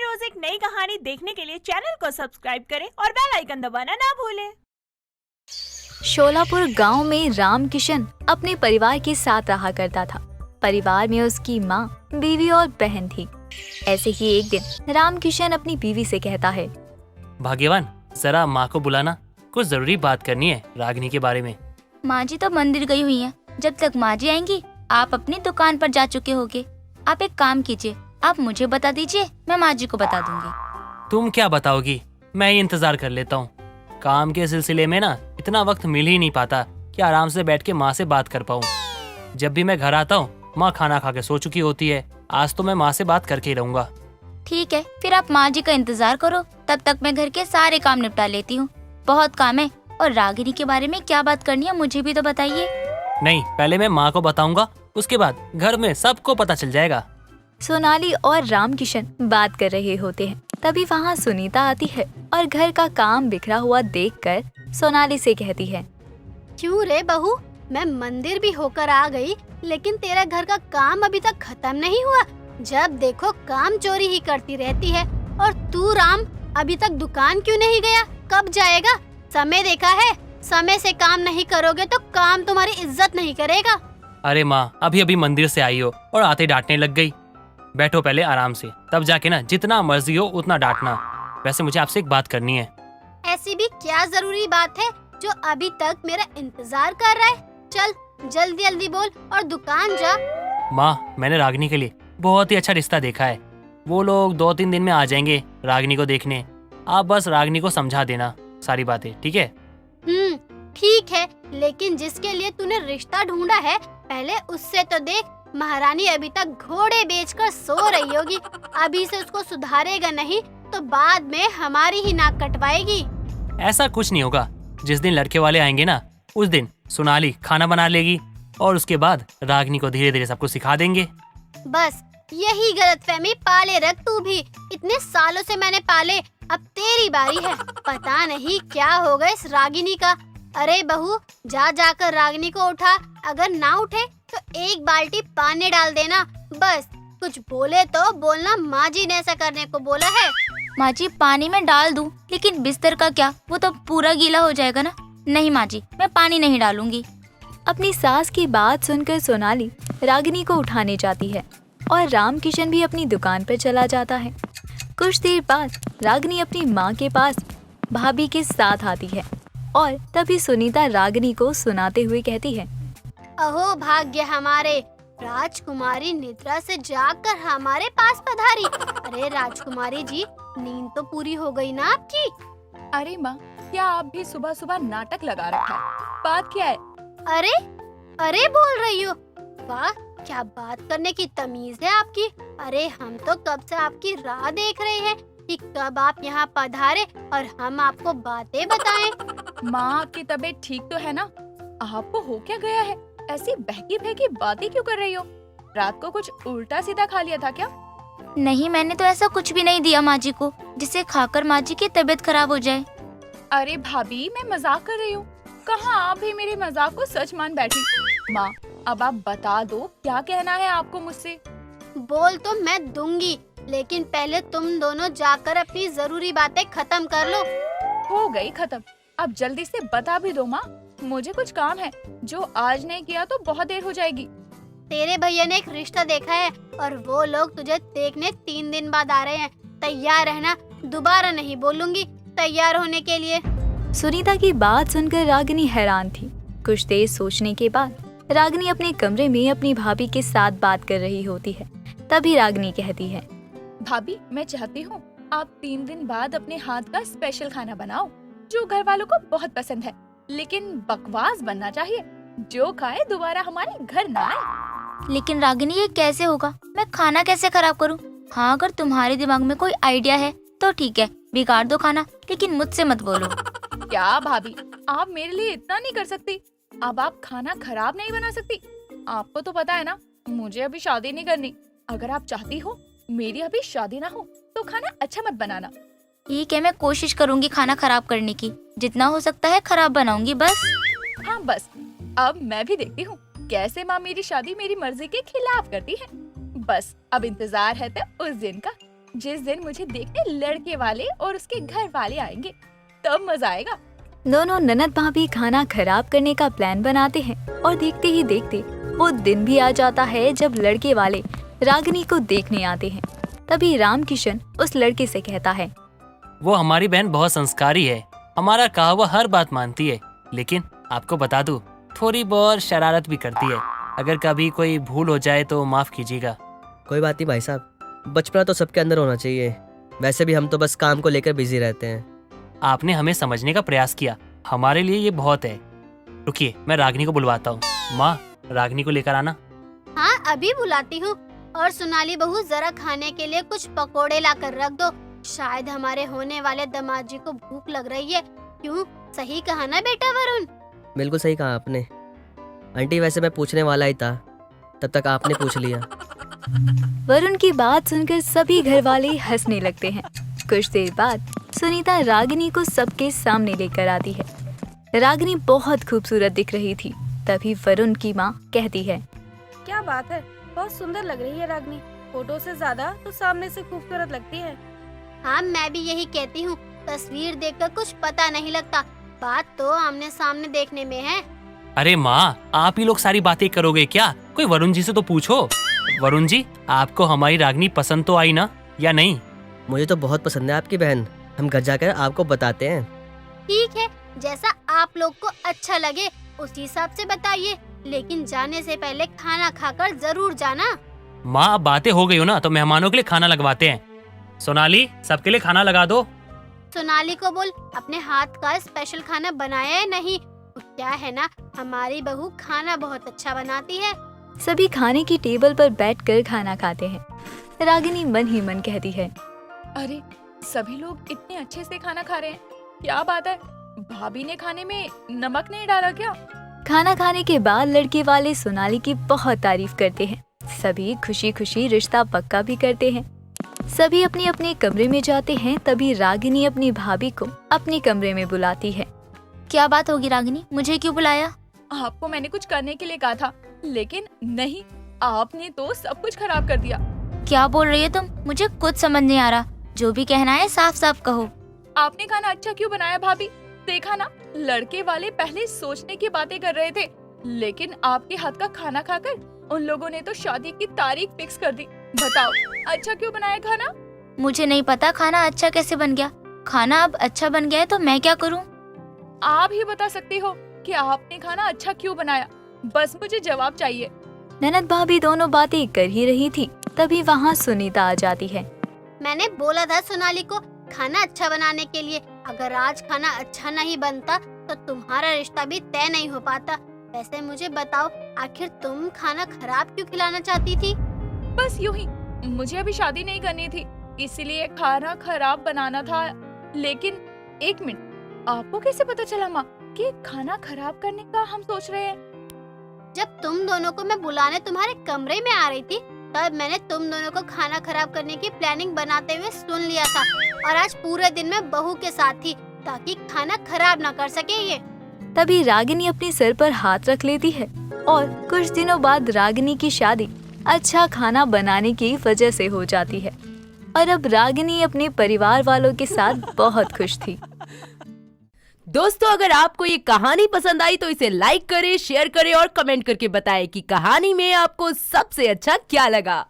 रोज एक नई कहानी देखने के लिए चैनल को सब्सक्राइब करें और बेल आइकन दबाना ना भूलें। शोलापुर गांव में राम किशन अपने परिवार के साथ रहा करता था। परिवार में उसकी माँ, बीवी और बहन थी। ऐसे ही एक दिन राम किशन अपनी बीवी से कहता है, भाग्यवान, जरा माँ को बुलाना, कुछ जरूरी बात करनी है रागिनी के बारे में। माँ जी तो मंदिर गई हुई हैं। जब तक माँ जी आएंगी आप अपनी दुकान पर जा चुके होगे। आप एक काम कीजिए, आप मुझे बता दीजिए, मैं माँ जी को बता दूंगी। तुम क्या बताओगी, मैं ही इंतजार कर लेता हूँ। काम के सिलसिले में ना इतना वक्त मिल ही नहीं पाता कि आराम से बैठ के माँ से बात कर पाऊँ। जब भी मैं घर आता हूँ माँ खाना खा के सो चुकी होती है। आज तो मैं माँ से बात करके ही रहूंगा। ठीक है, फिर आप माँ जी का इंतजार करो, तब तक मैं घर के सारे काम निपटा लेती हूँ। बहुत काम है। और रागिनी के बारे में क्या बात करनी है मुझे भी तो बताइए। नहीं, पहले मैं माँ को बताऊंगा, उसके बाद घर में सबको पता चल जाएगा। सोनाली और राम किशन बात कर रहे होते हैं। तभी वहाँ सुनीता आती है और घर का काम बिखरा हुआ देखकर सोनाली से कहती है, क्यों रे बहू, मैं मंदिर भी होकर आ गई, लेकिन तेरा घर का काम अभी तक खत्म नहीं हुआ। जब देखो काम चोरी ही करती रहती है। और तू राम अभी तक दुकान क्यों नहीं गया? कब जाएगा? समय देखा है, समय से काम नहीं करोगे तो काम तुम्हारी इज्जत नहीं करेगा। अरे माँ, अभी अभी मंदिर से आई हो और आते डांटने लग गई। बैठो पहले आराम से, तब जाके ना जितना मर्जी हो उतना डांटना। वैसे मुझे आपसे एक बात करनी है। ऐसी भी क्या जरूरी बात है जो अभी तक मेरा इंतजार कर रहा है? चल जल्दी जल्दी बोल और दुकान जा। माँ, मैंने रागिनी के लिए बहुत ही अच्छा रिश्ता देखा है। वो लोग 2-3 दिन में आ जाएंगे रागिनी को देखने। आप बस रागिनी को समझा देना सारी बातें, ठीक है? ठीक है, लेकिन जिसके लिए तूने रिश्ता ढूंढा है पहले उससे तो देख। महारानी अभी तक घोड़े बेचकर सो रही होगी। अभी से उसको सुधारेगा नहीं तो बाद में हमारी ही नाक कटवाएगी। ऐसा कुछ नहीं होगा। जिस दिन लड़के वाले आएंगे ना, उस दिन सोनाली खाना बना लेगी और उसके बाद रागिनी को धीरे धीरे सब कुछ सिखा देंगे। बस यही गलतफहमी पाले रख तू भी। इतने सालों से मैंने पाले, अब तेरी बारी है। पता नहीं क्या होगा इस रागिनी का। अरे बहू, जा जाकर रागिनी को उठा। अगर ना उठे तो एक बाल्टी पानी डाल देना। बस कुछ बोले तो बोलना, माँ जी ने ऐसा करने को बोला है। माँ जी, पानी में डाल दूं, लेकिन बिस्तर का क्या, वो तो पूरा गीला हो जाएगा ना। नहीं माँ जी, मैं पानी नहीं डालूंगी। अपनी सास की बात सुनकर सोनाली रागिनी को उठाने जाती है और राम किशन भी अपनी दुकान पर चला जाता है। कुछ देर बाद रागिनी अपनी माँ के पास भाभी के साथ आती है और तभी सुनीता रागिनी को सुनाते हुए कहती है, अहो भाग्य हमारे, राजकुमारी निद्रा से जागकर हमारे पास पधारी। अरे राजकुमारी जी, नींद तो पूरी हो गई ना आपकी? अरे माँ, क्या आप भी सुबह सुबह नाटक लगा रखा है? बात क्या है? अरे अरे बोल रही हो? वाह, क्या बात करने की तमीज है आपकी। अरे हम तो कब से आपकी राह देख रहे हैं कि कब आप यहाँ पधारे और हम आपको बातें बताएं। माँ, आपकी तबीयत ठीक तो है ना? आपको हो क्या गया है? ऐसी बहकी बहकी बातें क्यों कर रही हो? रात को कुछ उल्टा सीधा खा लिया था क्या? नहीं, मैंने तो ऐसा कुछ भी नहीं दिया माँ जी को जिसे खाकर माँ जी की तबीयत खराब हो जाए। अरे भाभी, मैं मजाक कर रही हूँ। कहाँ आप भी मेरे मजाक को सच मान बैठी। माँ, अब आप बता दो, क्या कहना है आपको मुझसे? बोल तो मैं दूंगी, लेकिन पहले तुम दोनों जाकर अपनी जरूरी बातें खत्म कर लो। हो गई खत्म। अब जल्दी से बता भी दो माँ, मुझे कुछ काम है जो आज नहीं किया तो बहुत देर हो जाएगी। तेरे भैया ने एक रिश्ता देखा है और वो लोग तुझे देखने 3 दिन बाद आ रहे हैं। तैयार रहना, दोबारा नहीं बोलूंगी, तैयार होने के लिए। सुनीता की बात सुनकर रागिनी हैरान थी। कुछ देर सोचने के बाद रागिनी अपने कमरे में अपनी भाभी के साथ बात कर रही होती है। तभी रागिनी कहती है, भाभी, मैं चाहती हूँ आप 3 दिन बाद अपने हाथ का स्पेशल खाना बनाओ जो घर वालों को बहुत पसंद है, लेकिन बकवास बनना चाहिए। जो खाए दोबारा हमारे घर ना आए। लेकिन रागिनी, ये कैसे होगा? मैं खाना कैसे खराब करूँ? हाँ, अगर तुम्हारे दिमाग में कोई आइडिया है तो ठीक है, बिगाड़ दो खाना, लेकिन मुझसे मत बोलो। क्या भाभी, आप मेरे लिए इतना नहीं कर सकती? अब आप खाना खराब नहीं बना सकती। आपको तो पता है ना, मुझे अभी शादी नहीं करनी। अगर आप चाहती हो मेरी अभी शादी ना हो तो खाना अच्छा मत बनाना। ठीक है, मैं कोशिश करूंगी खाना खराब करने की। जितना हो सकता है खराब बनाऊंगी बस। हाँ बस, अब मैं भी देखती हूँ कैसे माँ मेरी शादी मेरी मर्जी के खिलाफ करती है। बस अब इंतजार है तो उस दिन का। जिस दिन मुझे देखने लड़के वाले और उसके घर वाले आएंगे तब मजा आएगा। दोनों ननद भाभी खाना खराब करने का प्लान बनाते हैं और देखते ही देखते वो दिन भी आ जाता है जब लड़के वाले रागिनी को देखने आते हैं। तभी रामकिशन उस लड़के से कहता है, वो हमारी बहन बहुत संस्कारी है, हमारा कहा हुआ हर बात मानती है, लेकिन आपको बता दूं, थोड़ी बहुत शरारत भी करती है। अगर कभी कोई भूल हो जाए तो माफ कीजिएगा। कोई बात नहीं भाई साहब, बचपना तो सबके अंदर होना चाहिए। वैसे भी हम तो बस काम को लेकर बिजी रहते हैं। आपने हमें समझने का प्रयास किया, हमारे लिए ये बहुत है। रुकिए, मैं रागिनी को बुलवाता हूँ। माँ, रागिनी को लेकर आना। हाँ, अभी बुलाती हूँ। और सोनाली बहू, जरा खाने के लिए कुछ पकोड़े ला कर रख दो। शायद हमारे होने वाले दामाद जी को भूख लग रही है। क्यों, सही कहा ना बेटा वरुण? बिल्कुल सही कहा आपने। आंटी, वैसे मैं पूछने वाला ही था, तब तक आपने पूछ लिया। वरुण की बात सुनकर सभी घर वाले हंसने लगते हैं। कुछ देर बाद सुनीता रागिनी को सबके सामने लेकर आती है। रागिनी बहुत खूबसूरत दिख रही थी। तभी वरुण की माँ कहती है, क्या बात है, बहुत सुंदर लग रही है रागिनी। फोटो से ज्यादा तो सामने से खूबसूरत लगती है। हाँ, मैं भी यही कहती हूँ। तस्वीर देखकर कुछ पता नहीं लगता, बात तो आमने सामने देखने में है। अरे माँ, आप ही लोग सारी बातें करोगे क्या? कोई वरुण जी से तो पूछो। वरुण जी, आपको हमारी रागिनी पसंद तो आई ना, या नहीं? मुझे तो बहुत पसंद है आपकी बहन। हम घर जाकर आपको बताते हैं। ठीक है, जैसा आप लोग को अच्छा लगे उसी हिसाब से बताइए, लेकिन जाने से पहले खाना खाकर जरूर जाना। माँ, अब बातें हो गई हो ना, तो मेहमानों के लिए खाना लगवाते हैं। सोनाली, सबके लिए खाना लगा दो। सोनाली को बोल अपने हाथ का स्पेशल खाना बनाया है नहीं। क्या है ना, हमारी बहू खाना बहुत अच्छा बनाती है। सभी खाने की टेबल पर बैठकर खाना खाते हैं। रागिनी मन ही मन कहती है, अरे, सभी लोग इतने अच्छे से खाना खा रहे हैं, क्या बात है? भाभी ने खाने में नमक नहीं डाला क्या? खाना खाने के बाद लड़के वाले सोनाली की बहुत तारीफ करते हैं। सभी खुशी खुशी रिश्ता पक्का भी करते हैं। सभी अपने अपने कमरे में जाते हैं। तभी रागिनी अपनी भाभी को अपने कमरे में बुलाती है। क्या बात होगी रागिनी, मुझे क्यों बुलाया? आपको मैंने कुछ करने के लिए कहा था, लेकिन नहीं, आपने तो सब कुछ खराब कर दिया। क्या बोल रही है तुम? मुझे कुछ समझ नहीं आ रहा। जो भी कहना है साफ साफ कहो। आपने खाना अच्छा क्यों बनाया भाभी? देखा ना, लड़के वाले पहले सोचने की बातें कर रहे थे, लेकिन आपके हाथ का खाना खाकर उन लोगों ने तो शादी की तारीख फिक्स कर दी। बताओ, अच्छा क्यों बनाया खाना? मुझे नहीं पता खाना अच्छा कैसे बन गया। खाना अब अच्छा बन गया है तो मैं क्या करूं? आप ही बता सकती हो कि आपने खाना अच्छा क्यों बनाया। बस मुझे जवाब चाहिए। ननद भाभी दोनों बातें कर ही रही थी। तभी वहाँ सुनीता आ जाती है। मैंने बोला था सोनाली को खाना अच्छा बनाने के लिए। अगर आज खाना अच्छा नहीं बनता तो तुम्हारा रिश्ता भी तय नहीं हो पाता। वैसे मुझे बताओ, आखिर तुम खाना खराब क्यों खिलाना चाहती थी? बस यूं ही, मुझे अभी शादी नहीं करनी थी, इसलिए खाना खराब बनाना था। लेकिन एक मिनट, आपको कैसे पता चला माँ कि खाना खराब करने का हम सोच रहे हैं? जब तुम दोनों को मैं बुलाने तुम्हारे कमरे में आ रही थी, तब मैंने तुम दोनों को खाना खराब करने की प्लानिंग बनाते हुए सुन लिया था। और आज पूरे दिन मैं बहू के साथ थी ताकि खाना खराब ना कर सके ये। तभी रागिनी अपने सर पर हाथ रख लेती है और कुछ दिनों बाद रागिनी की शादी अच्छा खाना बनाने की वजह से हो जाती है। और अब रागिनी अपने परिवार वालों के साथ बहुत खुश थी। दोस्तों, अगर आपको ये कहानी पसंद आई तो इसे लाइक करें, शेयर करें और कमेंट करके बताएं कि कहानी में आपको सबसे अच्छा क्या लगा।